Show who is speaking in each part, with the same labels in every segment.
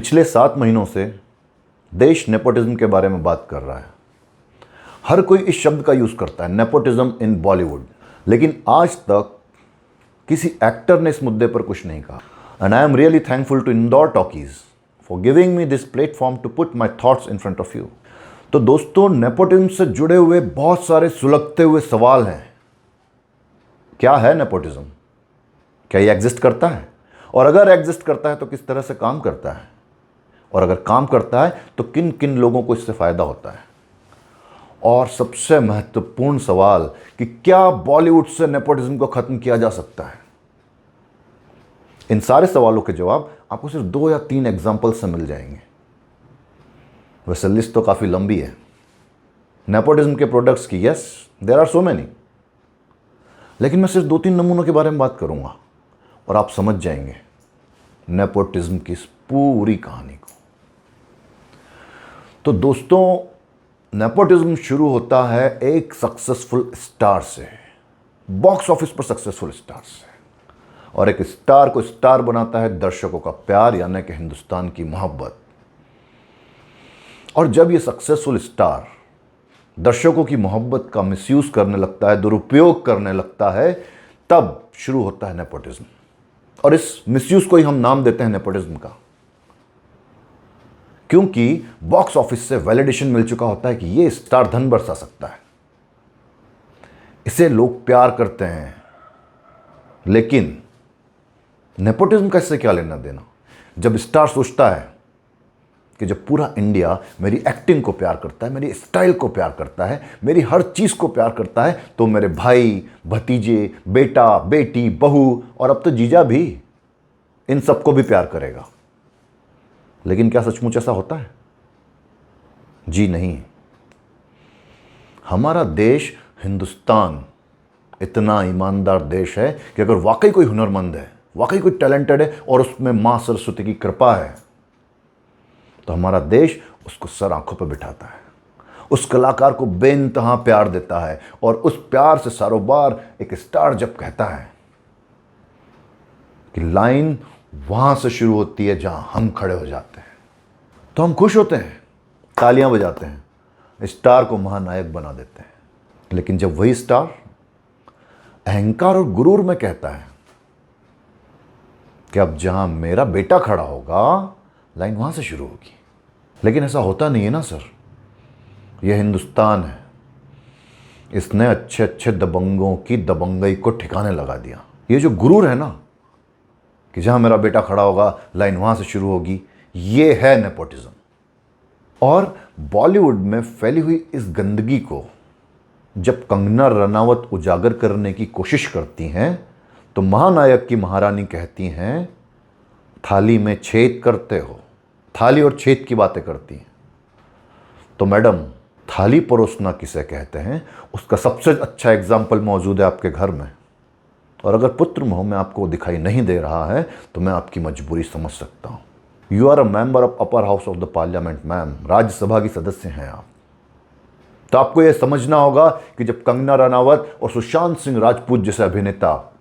Speaker 1: पिछले 7 महीनों से देश नेपोटिज्म के बारे में बात कर रहा है। हर कोई इस शब्द का यूज़ करता है, नेपोटिज्म इन बॉलीवुड, लेकिन आज तक किसी एक्टर ने इस मुद्दे पर कुछ नहीं कहा। And I am really thankful to Indore Talkies for giving me this platform to put my thoughts in front of you. तो दोस्तों, नेपोटिज्म से जुड़े हुए बहुत सारे सुलगते हुए सवाल हैं। क्या है नेपोटिज्म? क्या ये एग्जिस्ट करता है? और अगर एग्जिस्ट करता है तो किस तरह से काम करता है? और अगर काम करता है तो किन किन लोगों को इससे फ़ायदा होता है? और सबसे महत्वपूर्ण सवाल कि क्या बॉलीवुड से नेपोटिज्म को ख़त्म किया जा सकता है? इन सारे सवालों के जवाब आपको सिर्फ 2 या 3 एग्जाम्पल से मिल जाएंगे। वैसे लिस्ट तो काफ़ी लंबी है नेपोटिज्म के प्रोडक्ट्स की। Yes, there are so many, लेकिन मैं सिर्फ 2-3 नमूनों के बारे में बात करूंगा और आप समझ जाएंगे नेपोटिज्म की इस पूरी कहानी को। तो दोस्तों, नेपोटिज्म शुरू होता है एक सक्सेसफुल स्टार से, बॉक्स ऑफिस पर सक्सेसफुल स्टार से। और एक स्टार को स्टार बनाता है दर्शकों का प्यार, यानी कि हिंदुस्तान की मोहब्बत। और जब ये सक्सेसफुल स्टार दर्शकों की मोहब्बत का मिसयूज करने लगता है, दुरुपयोग करने लगता है, तब शुरू होता है नेपोटिज्म। और इस मिसयूज को ही हम नाम देते हैं नेपोटिज्म का, क्योंकि बॉक्स ऑफिस से वैलिडेशन मिल चुका होता है कि ये स्टार धन बरसा सकता है, इसे लोग प्यार करते हैं। लेकिन नेपोटिज्म का इससे क्या लेना देना? जब स्टार सोचता है कि जब पूरा इंडिया मेरी एक्टिंग को प्यार करता है, मेरी स्टाइल को प्यार करता है, मेरी हर चीज़ को प्यार करता है, तो मेरे भाई, भतीजे, बेटा, बेटी, बहू और अब तो जीजा भी, इन सबको भी प्यार करेगा। लेकिन क्या सचमुच ऐसा होता है? जी नहीं। हमारा देश हिंदुस्तान इतना ईमानदार देश है कि अगर वाकई कोई हुनरमंद है, वाकई कोई टैलेंटेड है और उसमें माँ सरस्वती की कृपा है, तो हमारा देश उसको सर आंखों पर बिठाता है, उस कलाकार को बेइंतहा प्यार देता है। और उस प्यार से सारों बार एक स्टार जब कहता है कि लाइन वहां से शुरू होती है जहां हम खड़े हो जाते हैं, तो हम खुश होते हैं, तालियां बजाते हैं, स्टार को महानायक बना देते हैं। लेकिन जब वही स्टार अहंकार और गुरूर में कहता है कि अब जहां मेरा बेटा खड़ा होगा, लाइन वहां से शुरू होगी। लेकिन ऐसा होता नहीं है ना सर। यह हिंदुस्तान है, इसने अच्छे अच्छे दबंगों की दबंगई को ठिकाने लगा दिया। ये जो गुरूर है ना कि जहां मेरा बेटा खड़ा होगा, लाइन वहां से शुरू होगी, ये है नेपोटिज्म। और बॉलीवुड में फैली हुई इस गंदगी को जब कंगना रनावत उजागर करने की कोशिश करती हैं, तो महानायक की महारानी कहती हैं, थाली में छेद करते हो। थाली और छेद की बातें करती हैं। तो मैडम, थाली परोसना किसे कहते हैं, उसका सबसे अच्छा एग्जाम्पल मौजूद है आपके घर में। और अगर पुत्र मोह में आपको दिखाई नहीं दे रहा है तो मैं आपकी मजबूरी समझ सकता हूँ। You are a member of upper house of the parliament ma'am, Rajya Sabha की सदस्य हैं आप। तो आपको यह समझना होगा कि जब कंगना रनावत और सुशांत सिंह राजपूत जैसे अभिनेता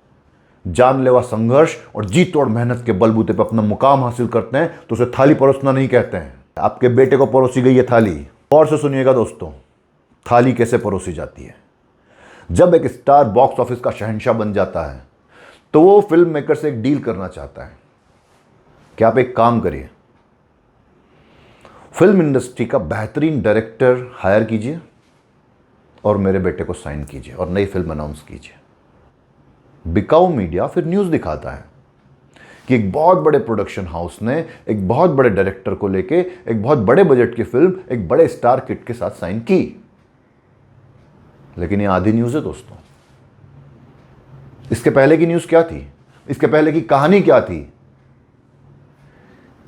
Speaker 1: जानलेवा संघर्ष और जी तोड़ मेहनत के बलबूते पर अपना मुकाम हासिल करते हैं, तो उसे थाली परोसना नहीं कहते हैं। आपके बेटे को परोसी गई है थाली। और से सुनिएगा दोस्तों, थाली कैसे परोसी जाती है। जब एक स्टार बॉक्स ऑफिस का शहंशाह बन जाता है, तो वो फिल्म मेकर से एक डील करना चाहता है कि आप एक काम करिए, फिल्म इंडस्ट्री का बेहतरीन डायरेक्टर हायर कीजिए और मेरे बेटे को साइन कीजिए और नई फिल्म अनाउंस कीजिए। बिकाऊ मीडिया फिर न्यूज़ दिखाता है कि एक बहुत बड़े प्रोडक्शन हाउस ने एक बहुत बड़े डायरेक्टर को लेके एक बहुत बड़े बजट की फिल्म एक बड़े स्टार किट के साथ साइन की। लेकिन ये आधी न्यूज़ है दोस्तों। इसके पहले की न्यूज़ क्या थी? इसके पहले की कहानी क्या थी?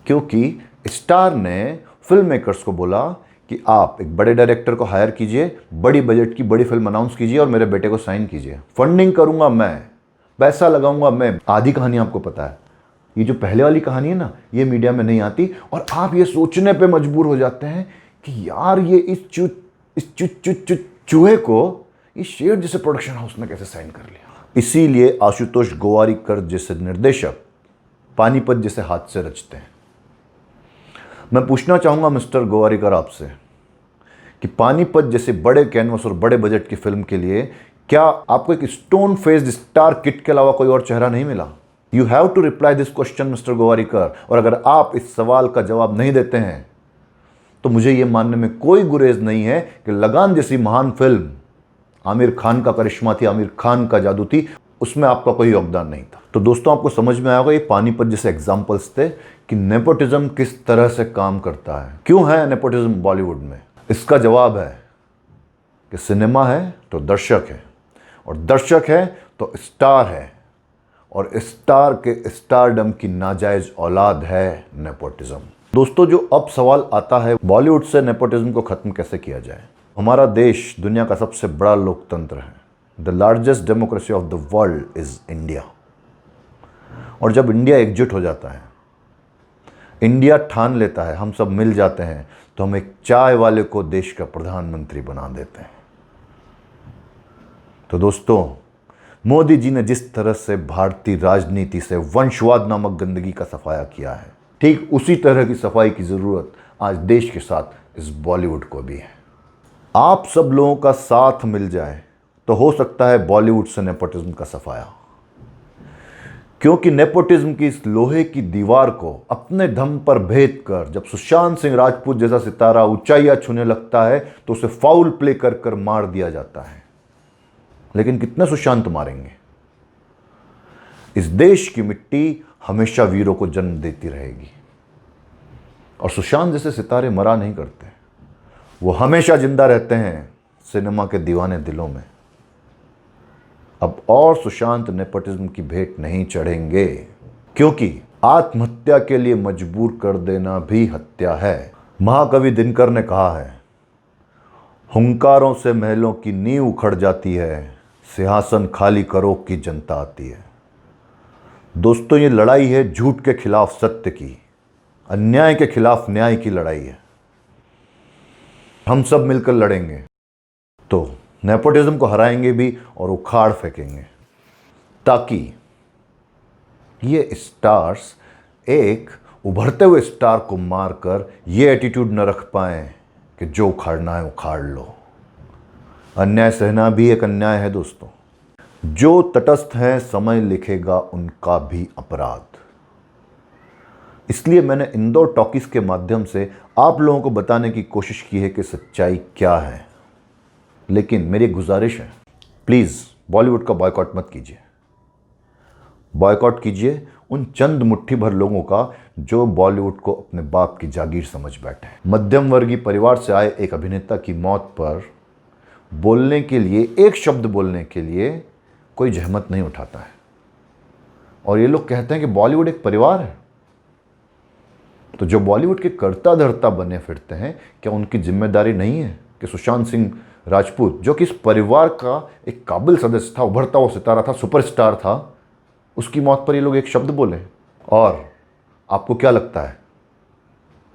Speaker 1: क्योंकि स्टार ने फिल्म मेकर्स को बोला कि आप एक बड़े डायरेक्टर को हायर कीजिए, बड़ी बजट की बड़ी फिल्म अनाउंस कीजिए और मेरे बेटे को साइन कीजिए। फंडिंग करूंगा मैं, पैसा लगाऊंगा मैं। आधी कहानी आपको पता है। ये जो पहले वाली कहानी है ना, ये मीडिया में नहीं आती और आप ये सोचने पे मजबूर हो जाते हैं कि यार ये इस चूहे को ये शेर जैसे प्रोडक्शन हाउस ने कैसे साइन कर लिया। इसीलिए आशुतोष गोवारिकर जैसे निर्देशक पानीपत जैसे हादसे रचते हैं। मैं पूछना चाहूँगा मिस्टर गोवारिकर आपसे कि पानीपत जैसे बड़े कैनवस और बड़े बजट की फिल्म के लिए क्या आपको एक स्टोन फेस्ड स्टार किड के अलावा कोई और चेहरा नहीं मिला? You have to reply this question mister Gowariker. और अगर आप इस सवाल का जवाब नहीं देते हैं तो मुझे यह मानने में कोई गुरेज नहीं है कि लगान जैसी महान फिल्म आमिर खान का करिश्मा थी, आमिर खान का जादू थी, उसमें आपका कोई योगदान नहीं था। तो दोस्तों, आपको समझ में आया होगा ये पानीपत जैसे एग्जाम्पल्स थे कि नेपोटिज्म किस तरह से काम करता है। क्यों है नेपोटिज्म बॉलीवुड में? इसका जवाब है कि सिनेमा है तो दर्शक है, और दर्शक है तो स्टार है, और स्टार के स्टारडम की नाजायज औलाद है नेपोटिज्म। दोस्तों, जो अब सवाल आता है बॉलीवुड से नेपोटिज्म को खत्म कैसे किया जाए। हमारा देश दुनिया का सबसे बड़ा लोकतंत्र है। The largest democracy of the world is India. और जब इंडिया एकजुट हो जाता है, इंडिया ठान लेता है, हम सब मिल जाते हैं, तो हम एक चाय वाले को देश का प्रधानमंत्री बना देते हैं। तो दोस्तों, मोदी जी ने जिस तरह से भारतीय राजनीति से वंशवाद नामक गंदगी का सफाया किया है, ठीक उसी तरह की सफाई की जरूरत आज देश के साथ इस बॉलीवुड को भी है। आप सब लोगों का साथ मिल जाए तो हो सकता है बॉलीवुड से नेपोटिज्म का सफाया, क्योंकि नेपोटिज्म की इस लोहे की दीवार को अपने दम पर भेद कर जब सुशांत सिंह राजपूत जैसा सितारा ऊंचाइयां छूने लगता है तो उसे फाउल प्ले कर कर मार दिया जाता है। लेकिन कितने सुशांत मारेंगे? इस देश की मिट्टी हमेशा वीरों को जन्म देती रहेगी, और सुशांत जैसे सितारे मरा नहीं करते, वो हमेशा जिंदा रहते हैं सिनेमा के दीवाने दिलों में। अब और सुशांत नेपोटिज्म की भेंट नहीं चढ़ेंगे, क्योंकि आत्महत्या के लिए मजबूर कर देना भी हत्या है। महाकवि दिनकर ने कहा है, हुंकारों से महलों की नींव उखड़ जाती है, सिंहासन खाली करो की जनता आती है। दोस्तों, ये लड़ाई है झूठ के खिलाफ सत्य की, अन्याय के खिलाफ न्याय की लड़ाई है। हम सब मिलकर लड़ेंगे तो नेपोटिज्म को हराएंगे भी और उखाड़ फेंकेंगे, ताकि ये स्टार्स एक उभरते हुए स्टार को मारकर ये एटीट्यूड न रख पाएं कि जो उखाड़ना है उखाड़ लो। अन्याय सहना भी एक अन्याय है दोस्तों। जो तटस्थ हैं समय लिखेगा उनका भी अपराध। इसलिए मैंने इंदौर टॉकीज के माध्यम से आप लोगों को बताने की कोशिश की है कि सच्चाई क्या है। लेकिन मेरी एक गुजारिश है, प्लीज़ बॉलीवुड का बॉयकॉट मत कीजिए। बॉयकॉट कीजिए उन चंद मुट्ठी भर लोगों का जो बॉलीवुड को अपने बाप की जागीर समझ बैठे हैं। मध्यम वर्गीय परिवार से आए एक अभिनेता की मौत पर बोलने के लिए, एक शब्द बोलने के लिए कोई जहमत नहीं उठाता है, और ये लोग कहते हैं कि बॉलीवुड एक परिवार है। तो जो बॉलीवुड के कर्ता धर्ता बने फिरते हैं, क्या उनकी जिम्मेदारी नहीं है कि सुशांत सिंह राजपूत, जो कि इस परिवार का एक काबिल सदस्य था, उभरता हुआ सितारा था, सुपरस्टार था, उसकी मौत पर ये लोग एक शब्द बोले? और आपको क्या लगता है,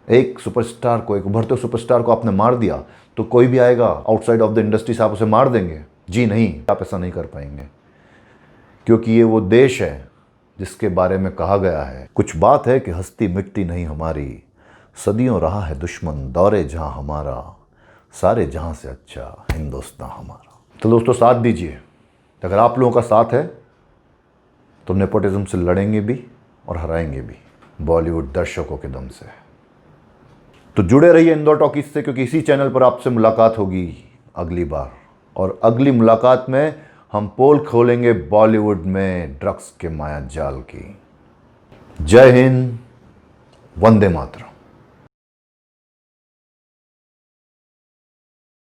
Speaker 1: एक सुपरस्टार को, एक उभरते हुए सुपरस्टार को आपने मार दिया तो कोई भी आएगा आउटसाइड ऑफ द इंडस्ट्री से आप उसे मार देंगे? जी नहीं, आप ऐसा नहीं कर पाएंगे, क्योंकि ये वो देश है जिसके बारे में कहा गया है, कुछ बात है कि हस्ती मिटती नहीं हमारी, सदियों रहा है दुश्मन दौरे जहां हमारा, सारे जहां से अच्छा हिंदुस्तान हमारा। तो दोस्तों, साथ दीजिए। अगर आप लोगों का साथ है तो नेपोटिज्म से लड़ेंगे भी और हराएंगे भी बॉलीवुड दर्शकों के दम से। तो जुड़े रहिए इंदौर टॉकीज से, क्योंकि इसी चैनल पर आपसे मुलाकात होगी अगली बार, और अगली मुलाकात में हम पोल खोलेंगे बॉलीवुड में ड्रग्स के माया जाल की। जय हिंद, वंदे मातरम।